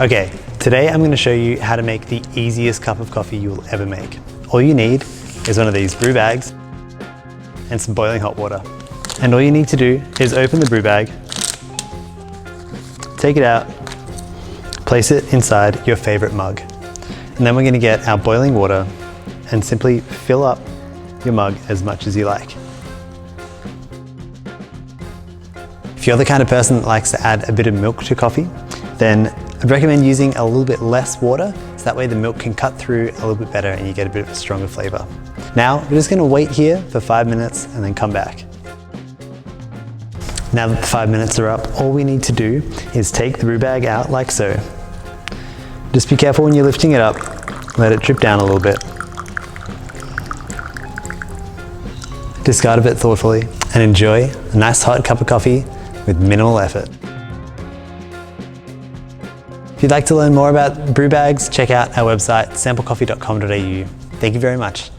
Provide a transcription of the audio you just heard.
Okay, today I'm going to show you how to make the easiest cup of coffee you will ever make. All you need is one of these brew bags and some boiling hot water. And all you need to do is open the brew bag, take it out, place it inside your favorite mug. And then we're going to get our boiling water and simply fill up your mug as much as you like. If you're the kind of person that likes to add a bit of milk to coffee, then I'd recommend using a little bit less water, so that way the milk can cut through a little bit better and you get a bit of a stronger flavor. Now, we're just gonna wait here for 5 minutes and then come back. Now that the 5 minutes are up, all we need to do is take the brew bag out like so. Just be careful when you're lifting it up, let it drip down a little bit. Discard of it thoughtfully and enjoy a nice hot cup of coffee with minimal effort. If you'd like to learn more about brew bags, check out our website, samplecoffee.com.au. Thank you very much.